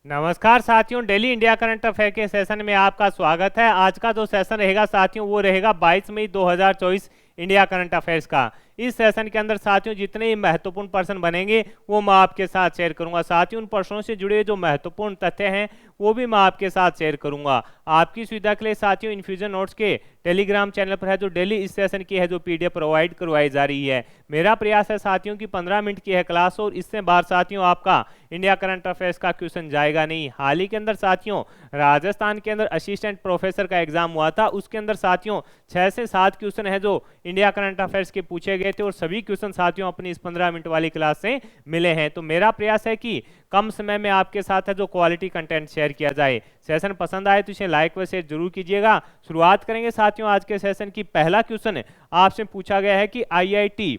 नमस्कार साथियों, daily India current affair के सेशन में आपका स्वागत है। आज का जो सेशन रहेगा साथियों वो रहेगा 22 मई 2024 इंडिया करंट अफेयर्स का। इस सेशन के अंदर साथियों जितने ही महत्वपूर्ण प्रश्न बनेंगे वो मैं आपके साथ शेयर करूंगा। साथियों उन प्रश्नों से जुड़े जो महत्वपूर्ण तथ्य हैं वो भी मैं आपके साथ शेयर करूंगा। आपकी सुविधा के लिए साथियों इन्फ्यूजन नोट्स के टेलीग्राम चैनल पर है जो डेली इस सेशन की है जो पीडीएफ प्रोवाइड करवाई जा रही है। मेरा प्रयास है साथियों की 15 मिनट की है क्लास और इससे बाहर साथियों आपका इंडिया करंट अफेयर्स का क्वेश्चन जाएगा नहीं। हाल ही के अंदर साथियों राजस्थान के अंदर असिस्टेंट प्रोफेसर का एग्जाम हुआ था, उसके अंदर साथियों 6 से 7 क्वेश्चन है जो इंडिया करंट अफेयर्स के पूछे गए थे और सभी क्वेश्चन साथियों अपनी इस 15 मिनट वाली क्लास से मिले हैं। तो मेरा प्रयास है कि कम समय में आपके साथ है जो क्वालिटी कंटेंट शेयर किया जाए। सेशन पसंद आए तो इसे लाइक व शेयर जरूर कीजिएगा। शुरुआत करेंगे साथियों आज के सेशन की। पहला क्वेश्चन आपसे पूछा गया है कि आईआईटी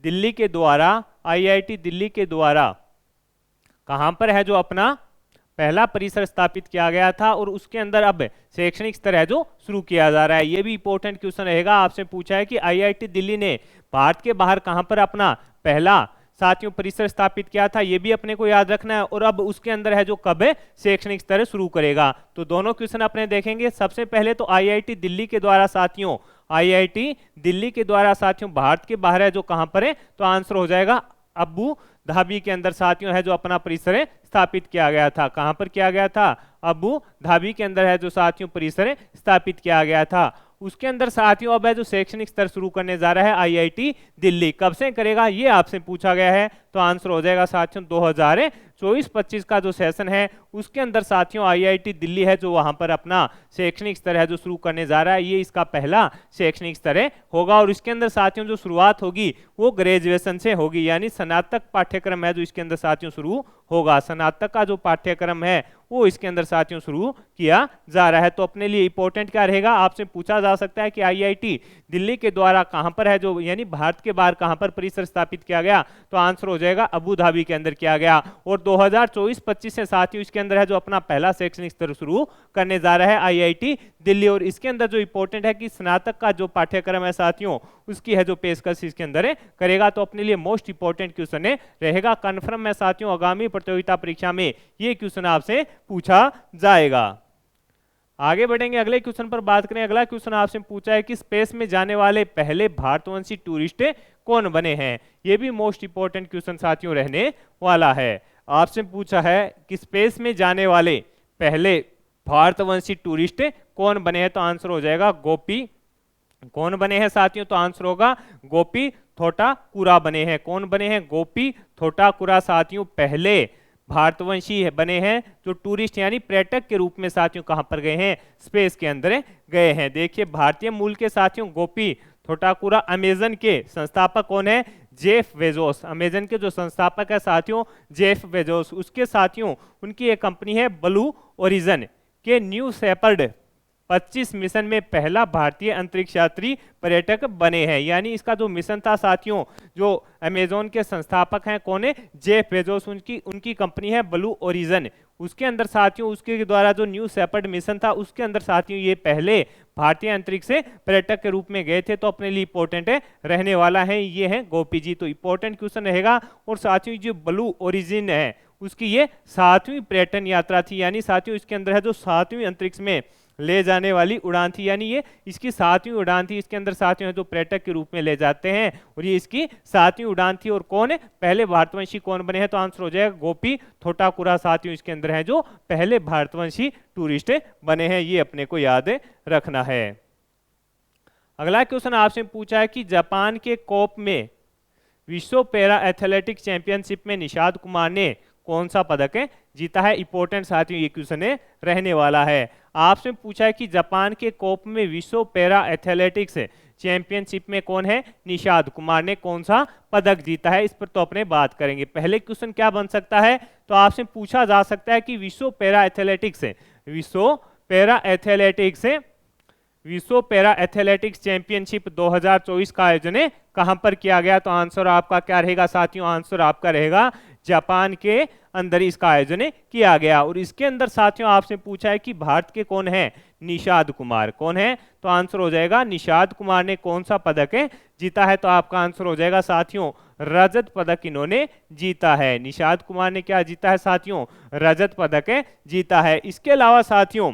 दिल्ली के द्वारा कहां पर है जो अपना पहला परिसर स्थापित किया गया था और उसके अंदर अब शैक्षणिक स्तर है जो शुरू किया जा रहा है। यह भी इंपॉर्टेंट क्वेश्चन रहेगा। आपसे पूछा है कि आईआईटी दिल्ली ने भारत के बाहर कहां पर अपना पहला साथियों परिसर स्थापित किया था, ये भी अपने को याद रखना है। और अब उसके अंदर है जो कब है शैक्षणिक स्तर शुरू करेगा। तो दोनों क्वेश्चन अपने देखेंगे। सबसे पहले तो आईआईटी दिल्ली के द्वारा साथियों भारत के बाहर है जो कहां पर है, तो आंसर हो जाएगा अबू धाबी के अंदर साथियों है जो अपना परिसर स्थापित किया गया था। कहां पर किया गया था? अबू धाबी के अंदर है जो साथियों परिसर स्थापित किया गया था। उसके अंदर साथियों अब है जो शैक्षणिक स्तर शुरू करने जा रहा है आईआईटी दिल्ली। कब से करेगा ये आपसे पूछा गया है, तो आंसर हो जाएगा साथियों 2024-25 का जो सेशन है उसके अंदर साथियों आईआईटी दिल्ली है जो वहां पर अपना शैक्षणिक स्तर है जो शुरू करने जा रहा है। ये इसका पहला शैक्षणिक स्तर होगा और इसके अंदर साथियों जो शुरुआत होगी वो ग्रेजुएशन से होगी, यानी स्नातक पाठ्यक्रम है जो इसके अंदर साथियों शुरू होगा। स्नातक का जो पाठ्यक्रम है वो इसके अंदर साथियों शुरू किया जा रहा है। तो अपने लिए इंपॉर्टेंट क्या रहेगा, आपसे पूछा जा सकता है कि आईआईटी दिल्ली के द्वारा कहां पर है जो यानी भारत के बाहर कहां पर परिसर स्थापित किया गया, तो आंसर हो जाएगा अबू धाबी के अंदर किया गया। और 2024-25 से साथियों इसके अंदर है जो अपना पहला शैक्षणिक स्तर शुरू करने जा रहा है आईआईटी दिल्ली। और इसके अंदर जो इंपॉर्टेंट है कि स्नातक का जो पाठ्यक्रम है साथियों उसकी है जो पेशकश इसके अंदर करेगा। तो अपने लिए मोस्ट इंपॉर्टेंट क्वेश्चन रहेगा। कन्फर्म है साथियों आगामी प्रतियोगिता परीक्षा में ये क्वेश्चन आपसे पूछा जाएगा। आगे बढ़ेंगे अगले क्वेश्चन पर बात करें। अगला क्वेश्चन आपसे पूछा है कि स्पेस में जाने वाले पहले भारतवंशी टूरिस्ट कौन बने हैं। यह भी मोस्ट इंपॉर्टेंट क्वेश्चन साथियों रहने वाला है। आपसे पूछा है कि स्पेस में जाने वाले पहले भारतवंशी टूरिस्ट कौन बने हैं, तो आंसर हो जाएगा गोपी। कौन बने हैं साथियों, तो आंसर होगा गोपी थोटाकुरा बने हैं। कौन बने हैं? गोपी थोटाकुरा साथियों पहले भारतवंशी बने हैं जो टूरिस्ट यानी पर्यटक के रूप में साथियों कहां पर गए हैं, स्पेस के अंदर गए हैं। देखिए भारतीय मूल के साथियों गोपी थोटाकुरा अमेजन के संस्थापक कौन है? Jeff Bezos. अमेजन के जो संस्थापक है साथियों जेफ बेजोस, उसके साथियों उनकी एक कंपनी है ब्लू ओरिजिन के न्यू शेपर्ड 25 मिशन में पहला भारतीय अंतरिक्ष यात्री पर्यटक बने हैं। यानी इसका जो मिशन था साथियों, जो अमेजोन के संस्थापक हैं कौन है? Jeff Bezos. उनकी कंपनी है ब्लू ओरिजिन। उसके अंदर साथियों उसके द्वारा जो न्यू शेपर्ड मिशन था उसके अंदर साथियों ये पहले भारतीय अंतरिक्ष से पर्यटक के रूप में गए थे। तो अपने लिए इंपॉर्टेंट रहने वाला है, ये है गोपी जी। तो इंपॉर्टेंट क्वेश्चन रहेगा। और साथियों जो ब्लू ओरिजिन है उसकी ये 7वीं पर्यटन यात्रा थी, यानी साथियों इसके अंदर है जो 7वीं अंतरिक्ष में ले जाने वाली उड़ान थी, यानी ये इसकी 7वीं उड़ान थी। इसके अंदर साथियों है जो पर्यटक के रूप में ले जाते हैं और ये इसकी 7वीं उड़ान थी। और कौन है पहले भारतवंशी कौन बने हैं, तो आंसर हो जाएगा गोपी थोटाकुरा साथियों इसके अंदर है जो पहले भारतवंशी टूरिस्ट बने हैं। ये अपने को याद रखना है। अगला क्वेश्चन आपसे पूछा है कि जापान के कोप में विश्व पैरा एथलेटिक चैंपियनशिप में निषाद कुमार ने कौन सा पदक जीता है। इंपॉर्टेंट साथियों ये क्वेश्चन रहने वाला है। आपसे पूछा है कि जापान के कोप में विश्व पैरा एथलेटिक्स चैंपियनशिप में कौन है? निषाद कुमार ने कौन सा पदक जीता है। इस पर तो अपने बात करेंगे। पहले क्वेश्चन क्या बन सकता है, तो आपसे पूछा जा सकता है कि विश्व पैरा एथलेटिक्स चैंपियनशिप 2024 का आयोजन कहां पर किया गया, तो आंसर आपका क्या रहेगा साथियों? आंसर आपका रहेगा जापान के अंदर इसका आयोजन किया गया। और इसके अंदर साथियों आपसे पूछा है कि भारत के कौन है, निषाद कुमार। कौन है, तो आंसर हो जाएगा निषाद कुमार ने कौन सा पदक जीता है, तो आपका आंसर हो जाएगा साथियों रजत पदक इन्होंने जीता है। निषाद कुमार ने क्या जीता है साथियों, रजत पदक जीता है। इसके अलावा साथियों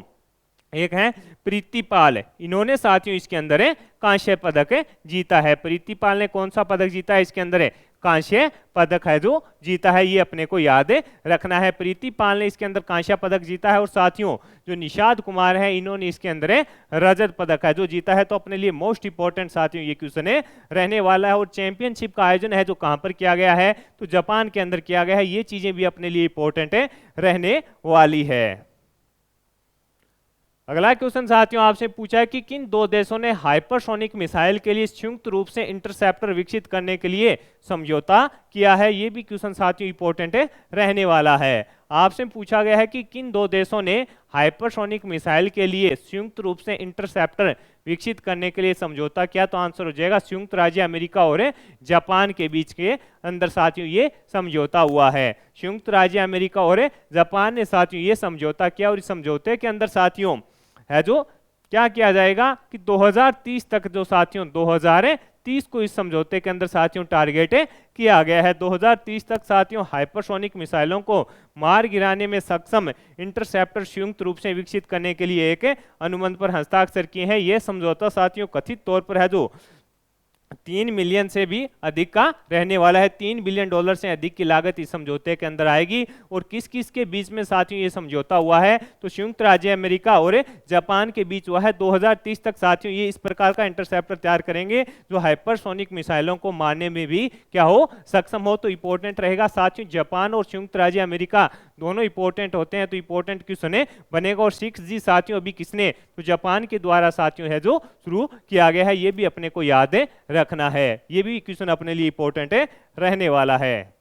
एक है प्रीतिपाल, इन्होंने साथियों इसके अंदर कांस्य पदक जीता है। प्रीतिपाल ने कौन सा पदक जीता है, इसके अंदर कांस्य पदक है जो जीता है, ये अपने को याद रखना है। प्रीतिपाल ने इसके अंदर कांस्य पदक जीता है और साथियों जो निषाद कुमार है इन्होंने इसके अंदर रजत पदक है जो जीता है। तो अपने लिए मोस्ट इंपॉर्टेंट साथियों ये क्वेश्चन रहने वाला है। और चैंपियनशिप का आयोजन है जो कहां पर किया गया है, तो जापान के अंदर किया गया है। ये चीजें भी अपने लिए इंपॉर्टेंट रहने वाली है। अगला क्वेश्चन साथियों आपसे पूछा है कि किन दो देशों ने हाइपरसोनिक मिसाइल के लिए संयुक्त रूप से इंटरसेप्टर विकसित करने के लिए समझौता किया है। ये भी क्वेश्चन साथियों इंपॉर्टेंट रहने वाला है। आपसे पूछा गया है कि किन दो देशों ने हाइपरसोनिक मिसाइल के लिए संयुक्त रूप से इंटरसेप्टर विकसित करने के लिए समझौता किया, तो आंसर हो जाएगा संयुक्त राज्य अमेरिका और जापान के बीच के अंदर साथियों ये समझौता हुआ है। संयुक्त राज्य अमेरिका और जापान ने साथियों ये समझौता किया और इस समझौते के अंदर साथियों है जो क्या किया जाएगा कि 2030 तक जो साथियों 2030 को इस समझौते के अंदर साथियों टारगेट किया गया है। 2030 तक साथियों हाइपरसोनिक मिसाइलों को मार गिराने में सक्षम इंटरसेप्टर संयुक्त रूप से विकसित करने के लिए एक अनुबंध पर हस्ताक्षर किए हैं। यह समझौता साथियों कथित तौर पर है जो 3 मिलियन से भी अधिक का रहने वाला है। $3 बिलियन से अधिक की लागत इस समझौते के अंदर आएगी। और किस किस के बीच में साथियों ये समझौता हुआ है, तो संयुक्त राज्य अमेरिका और जापान के बीच हुआ है। 2030 तक साथियों ये इस प्रकार का इंटरसेप्टर तैयार करेंगे जो हाइपरसोनिक मिसाइलों को मारने में भी क्या हो, सक्षम हो। तो इंपॉर्टेंट रहेगा साथियों जापान और संयुक्त राज्य अमेरिका दोनों इंपॉर्टेंट होते हैं, तो इंपॉर्टेंट क्वेश्चन बनेगा। और 6G साथियों अभी किसने, तो जापान के द्वारा साथियों है जो शुरू किया गया है। ये भी अपने को याद रखना है, ये भी क्वेश्चन अपने लिए इंपॉर्टेंट रहने वाला है।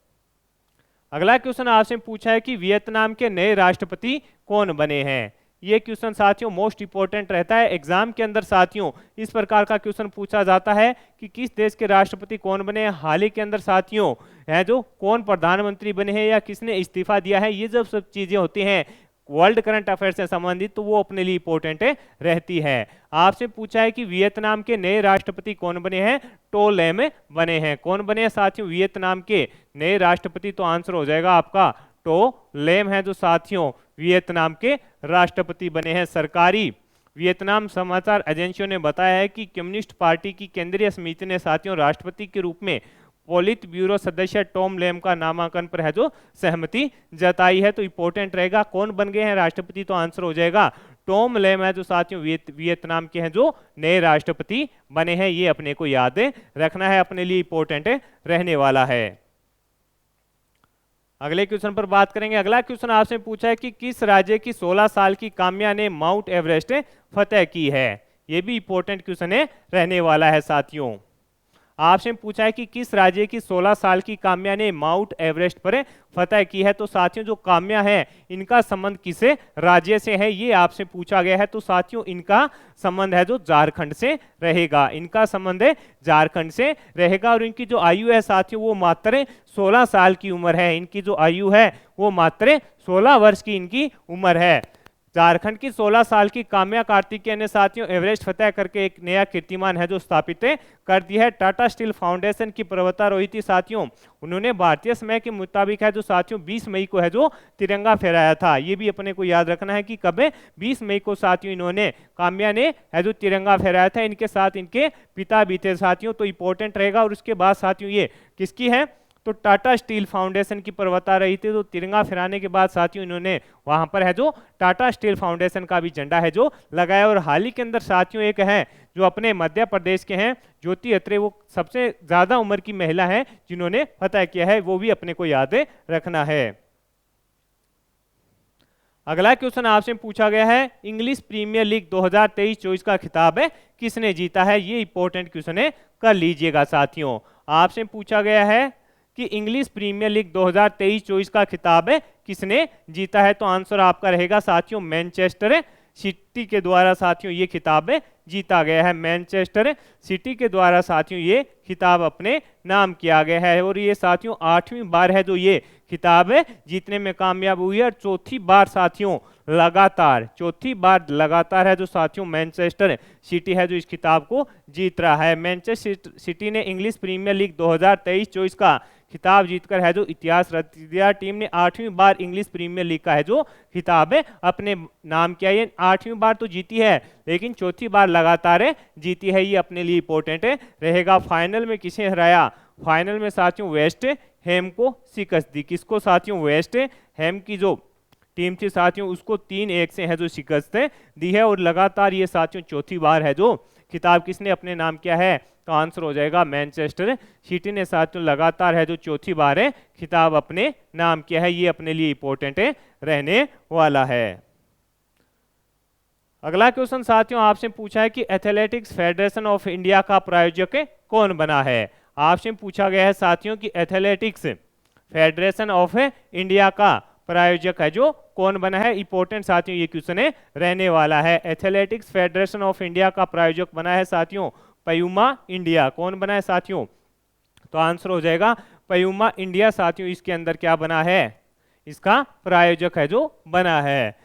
अगला क्वेश्चन आपसे पूछा है कि वियतनाम के नए राष्ट्रपति कौन बने हैं। ये क्वेश्चन साथियों मोस्ट इंपॉर्टेंट रहता है एग्जाम के अंदर। साथियों इस प्रकार का क्वेश्चन पूछा जाता है कि किस देश के राष्ट्रपति कौन बने हैं, हाल ही के अंदर साथियों है जो कौन प्रधानमंत्री बने हैं या किसने इस्तीफा दिया है। ये जब सब चीजें होती हैं वर्ल्ड करंट अफेयर से संबंधित, तो वो अपने लिए इंपॉर्टेंट रहती है। आपसे पूछा है कि वियतनाम के नए राष्ट्रपति कौन बने हैं, टो लैम बने हैं। कौन बने हैं साथियों वियतनाम के नए राष्ट्रपति, तो आंसर हो जाएगा आपका टो लैम है जो साथियों वियतनाम के राष्ट्रपति बने हैं। सरकारी वियतनाम समाचार एजेंसियों ने बताया है कि कम्युनिस्ट पार्टी की केंद्रीय समिति ने साथियों राष्ट्रपति के रूप में पोलित ब्यूरो सदस्य टॉम लैम का नामांकन पर है जो सहमति जताई है। तो इंपॉर्टेंट रहेगा कौन बन गए हैं राष्ट्रपति, तो आंसर हो जाएगा टॉम लैम है जो साथियों वियतनाम के हैं जो नए राष्ट्रपति बने हैं। ये अपने को याद रखना है, अपने लिए इंपॉर्टेंट रहने वाला है। अगले क्वेश्चन पर बात करेंगे। अगला क्वेश्चन आपसे पूछा है कि किस राज्य की 16 साल की काम्या ने माउंट एवरेस्ट फतेह की है। ये भी इंपॉर्टेंट क्वेश्चन रहने वाला है साथियों। आपसे पूछा है कि किस राज्य की 16 साल की काम्या ने माउंट एवरेस्ट पर फतह की है। तो साथियों जो काम्या है इनका संबंध किस राज्य से है, ये आपसे पूछा गया है। तो साथियों इनका संबंध है जो झारखंड से रहेगा, इनका संबंध है झारखंड से रहेगा। और इनकी जो आयु है साथियों वो मात्र 16 साल की उम्र है। इनकी जो आयु है वो मात्र 16 वर्ष की इनकी उम्र है। झारखंड की 16 साल की काम्या कार्तिकेयन ने साथियों एवरेस्ट फतेह करके एक नया कीर्तिमान है जो स्थापित कर दिया है। टाटा स्टील फाउंडेशन की प्रवक्ता रही थी साथियों, उन्होंने भारतीय समय के मुताबिक है जो साथियों 20 मई को है जो तिरंगा फहराया था। ये भी अपने को याद रखना है कि कब 20 मई को साथियों इन्होंने काम्या ने है जो तिरंगा फहराया था। इनके साथ इनके पिता भी थे साथियों, तो इंपॉर्टेंट रहेगा। और उसके बाद साथियों ये किसकी है, तो टाटा स्टील फाउंडेशन की प्रवक्ता रही थी। तो तिरंगा फहराने के बाद साथियों इन्होंने वहां पर है जो टाटा स्टील फाउंडेशन का भी झंडा है जो लगाया। और हाल ही के अंदर साथियों एक है जो अपने मध्य प्रदेश के हैं ज्योति अत्रे, वो सबसे ज्यादा उम्र की महिला है जिन्होंने फतह किया है, वो भी अपने को याद रखना है। अगला क्वेश्चन आपसे पूछा गया है इंग्लिश प्रीमियर लीग 2023-24 का खिताब है किसने जीता है। ये इंपॉर्टेंट क्वेश्चन है, कर लीजिएगा साथियों। आपसे पूछा गया है कि इंग्लिश प्रीमियर लीग 2023-24 का खिताब है किसने जीता है। तो आंसर आपका रहेगा साथियों मैनचेस्टर सिटी के द्वारा साथियों ये खिताब जीता गया है। मैनचेस्टर सिटी के द्वारा साथियों ये खिताब अपने नाम किया गया है। और ये साथियों 8वीं बार है जो ये खिताब जीतने में कामयाब हुई है। और चौथी बार साथियों लगातार, चौथी बार लगातार है जो साथियों मैनचेस्टर सिटी है जो इस खिताब को जीत रहा है। मैनचेस्टर सिटी ने इंग्लिश प्रीमियर लीग 2023-24 का खिताब जीतकर है जो इतिहास रच दिया। टीम ने 8वीं बार इंग्लिश प्रीमियर लीग का है जो खिताब है अपने नाम किया। ये 8वीं बार तो जीती है, लेकिन चौथी बार लगातार जीती है, ये अपने लिए इंपॉर्टेंट रहेगा। फाइनल में किसे हराया? फाइनल में साथियों वेस्ट हैम को शिकस्त दी। किसको साथियों? वेस्ट हैम की जो टीम थी साथियों उसको 3-1 से है जो शिकस्त दी है। और लगातार ये साथियों चौथी बार है जो खिताब किसने अपने नाम किया है? तो आंसर हो जाएगा मैनचेस्टर सिटी ने साथियों लगातार है जो चौथी बार है खिताब अपने नाम किया है। ये अपने लिए इंपॉर्टेंट रहने वाला है। अगला क्वेश्चन साथियों आपसे पूछा है कि एथलेटिक्स फेडरेशन ऑफ इंडिया का प्रायोजक कौन बना है? आपसे पूछा गया है साथियों कि एथलेटिक्स फेडरेशन ऑफ इंडिया का प्रायोजक है जो कौन बना है? इंपॉर्टेंट साथियों ये क्वेश्चन रहने वाला है। एथलेटिक्स फेडरेशन ऑफ इंडिया का प्रायोजक बना है साथियों प्यूमा इंडिया। कौन बना है साथियों? तो आंसर हो जाएगा प्यूमा इंडिया। साथियों इसके अंदर क्या बना है? इसका प्रायोजक है जो बना है।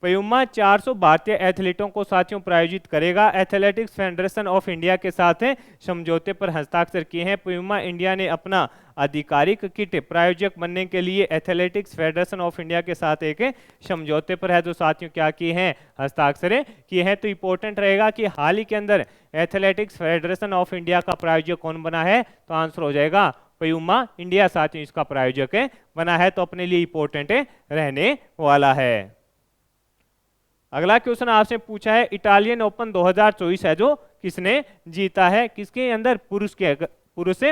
प्यूमा 400 भारतीय एथलीटों को साथियों प्रायोजित करेगा। एथलेटिक्स फेडरेशन ऑफ इंडिया के साथ समझौते पर हस्ताक्षर किए हैं। प्यूमा इंडिया ने अपना आधिकारिक किट प्रायोजक बनने के लिए एथलेटिक्स फेडरेशन ऑफ इंडिया के साथ एक समझौते पर है जो साथियों क्या किए हैं? हस्ताक्षर किए हैं। तो इंपॉर्टेंट रहेगा कि हाल ही के अंदर एथलेटिक्स फेडरेशन ऑफ इंडिया का प्रायोजक कौन बना है? तो आंसर हो जाएगा प्यूमा इंडिया साथियों इसका प्रायोजक बना है। तो अपने लिए इंपॉर्टेंट रहने वाला है। अगला क्वेश्चन आपसे पूछा है इटालियन ओपन 2024 है जो किसने जीता है? किसके अंदर? पुरुष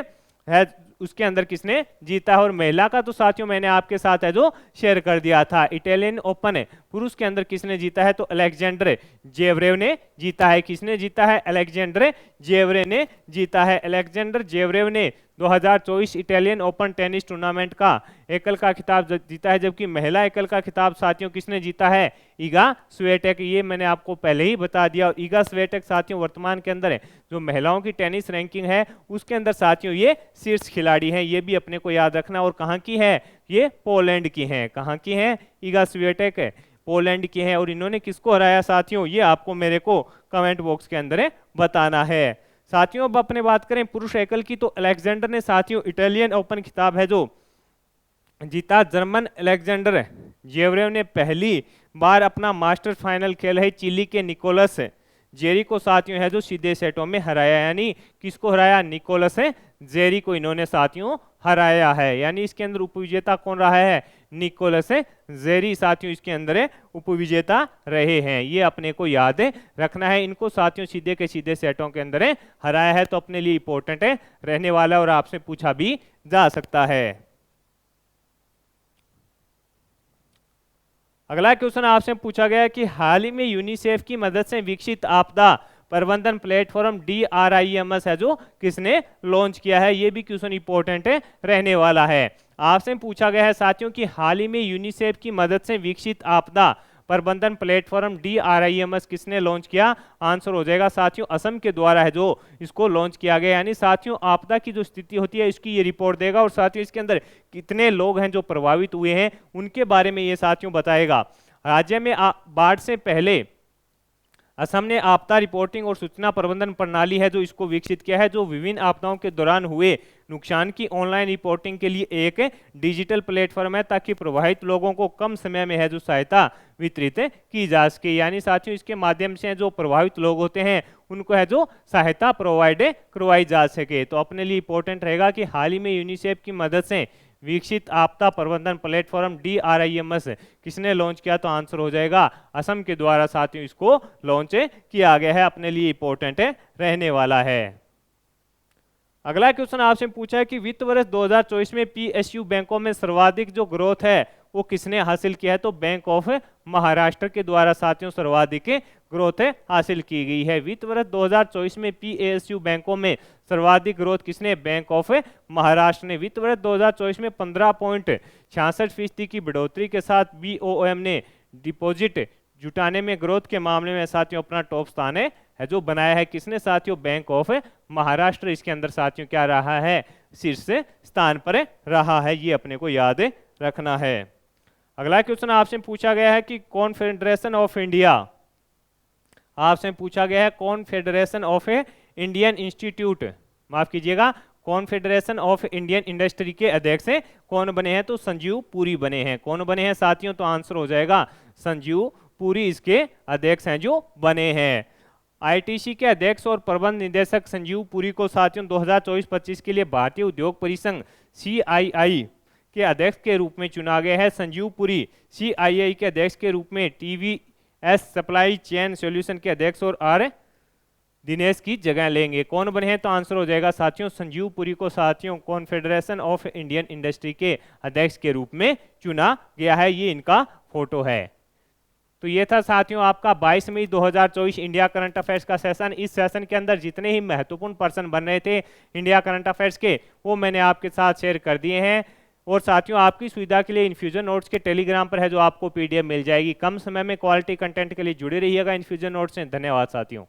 है उसके अंदर किसने जीता है? और महिला का तो साथियों मैंने आपके साथ है जो शेयर कर दिया था। इटालियन ओपन पुरुष के अंदर किसने जीता है? तो अलेक्जेंडर जेवरेव ने जीता है। किसने जीता है? अलेक्जेंडर जेवरेव ने जीता है। अलेक्जेंडर जेवरेव ने 2024 इटालियन ओपन टेनिस टूर्नामेंट का एकल का खिताब जीता है, जबकि महिला एकल का खिताब साथियों किसने जीता है? ईगा स्विएटेक। ये मैंने आपको पहले ही बता दिया। और ईगा स्विएटेक साथियों वर्तमान के अंदर जो महिलाओं की टेनिस रैंकिंग है उसके अंदर साथियों ये शीर्ष खिलाड़ी हैं। ये भी अपने को याद रखना। और कहाँ की है? ये पोलैंड की हैं। कहाँ की हैं? ईगा स्विएटेक पोलैंड की हैं। और इन्होंने किसको हराया साथियों? ये आपको मेरे को कमेंट बॉक्स के अंदर बताना है। साथियों अब अपने बात करें पुरुष एकल की, तो अलेक्जेंडर ने साथियों इटालियन ओपन खिताब है जो जीता। जर्मन अलेक्जेंडर जेवरेव ने पहली बार अपना मास्टर फाइनल खेल है चिली के निकोलस जेरी को साथियों है जो सीधे सेटों में हराया। यानी किसको हराया? निकोलस जेरी को इन्होंने साथियों हराया है। यानी इसके अंदर उपविजेता कौन रहा है? निकोलस जेरी साथियों इसके अंदर उपविजेता रहे हैं। ये अपने को याद रखना है। इनको साथियों सीधे के सीधे सेटों के अंदर हराया है। तो अपने लिए इंपॉर्टेंट रहने वाला है और आपसे पूछा भी जा सकता है। अगला क्वेश्चन आपसे पूछा गया कि हाल ही में यूनिसेफ की मदद से विकसित आपदा प्रबंधन प्लेटफॉर्म DRIMS है जो किसने लॉन्च किया है? ये भी क्वेश्चन इंपॉर्टेंट रहने वाला है। आपसे पूछा गया है साथियों कि हाल ही में यूनिसेफ की मदद से विकसित आपदा प्रबंधन प्लेटफॉर्म DRIMS किसने लॉन्च किया? आंसर हो जाएगा साथियों असम के द्वारा है जो इसको लॉन्च किया गया। यानी साथियों आपदा की जो स्थिति होती है इसकी ये रिपोर्ट देगा। और साथियों इसके अंदर कितने लोग हैं जो प्रभावित हुए हैं उनके बारे में ये साथियों बताएगा। राज्य में बाढ़ से पहले असम ने आपदा रिपोर्टिंग और सूचना प्रबंधन प्रणाली है जो इसको विकसित किया है, जो विभिन्न आपदाओं के दौरान हुए नुकसान की ऑनलाइन रिपोर्टिंग के लिए एक डिजिटल प्लेटफॉर्म है, ताकि प्रभावित लोगों को कम समय में है जो सहायता वितरित की जा सके। यानी साथियों इसके माध्यम से जो प्रभावित लोग होते हैं उनको है जो सहायता प्रोवाइड करवाई जा सके। तो अपने लिए इंपॉर्टेंट रहेगा कि हाल ही में यूनिसेफ की मदद से विकसित आपदा प्रबंधन प्लेटफॉर्म DRIMS किसने लॉन्च किया? तो आंसर हो जाएगा असम के द्वारा साथियों इसको लॉन्च किया गया है। अपने लिए इंपॉर्टेंट रहने वाला है। अगला क्वेश्चन आपसे पूछा है कि वित्त वर्ष 2024 में PSU बैंकों में सर्वाधिक जो ग्रोथ है वो किसने हासिल किया है? तो बैंक ऑफ महाराष्ट्र के द्वारा साथियों सर्वाधिक ग्रोथ हासिल की गई है। वित्त वर्ष 2024 में PSU बैंकों में सर्वाधिक ग्रोथ किसने? बैंक ऑफ महाराष्ट्र ने। वित्त वर्ष 2024 में 15.66% की बढ़ोतरी के साथ BOM ने डिपॉजिट जुटाने में ग्रोथ के मामले में साथियों अपना टॉप स्थान है जो बनाया है। किसने साथियों? बैंक ऑफ महाराष्ट्र इसके अंदर साथियों क्या रहा है? शीर्ष स्थान पर रहा है। ये अपने को याद रखना है। अगला क्वेश्चन आपसे पूछा गया है कि कॉन्फेडरेशन ऑफ इंडिया, आपसे पूछा गया है कॉन्फेडरेशन ऑफ इंडियन इंस्टीट्यूट, माफ कीजिएगा, कॉन्फेडरेशन ऑफ इंडियन इंडस्ट्री के अध्यक्ष कौन बने हैं? तो संजीव पुरी बने हैं। कौन बने हैं साथियों? तो आंसर हो जाएगा संजीव पुरी इसके अध्यक्ष हैं जो बने हैं। आईटीसी के अध्यक्ष और प्रबंध निदेशक संजीव पुरी को साथियों 2024-25 के लिए भारतीय उद्योग परिसंघ CII के अध्यक्ष के रूप में चुना गया है। संजीव पुरी CII के अध्यक्ष के रूप में TVS सप्लाई चेन सॉल्यूशन के अध्यक्ष और आर दिनेश की जगह लेंगे। कौन बने हैं? तो आंसर हो जाएगा साथियों संजीव पुरी को साथियों कॉन्फेडरेशन ऑफ इंडियन इंडस्ट्री के अध्यक्ष के रूप में चुना गया है। ये इनका फोटो है। तो ये था साथियों आपका 22 मई 2024 इंडिया करंट अफेयर्स का सेशन। इस सेशन के अंदर जितने ही महत्वपूर्ण पर्सन बन रहे थे इंडिया करंट अफेयर्स के, वो मैंने आपके साथ शेयर कर दिए हैं। और साथियों आपकी सुविधा के लिए इन्फ्यूजन नोट्स के टेलीग्राम पर है जो आपको PDF मिल जाएगी। कम समय में क्वालिटी कंटेंट के लिए जुड़े रहिएगा इन्फ्यूजन नोट्स से। धन्यवाद साथियों।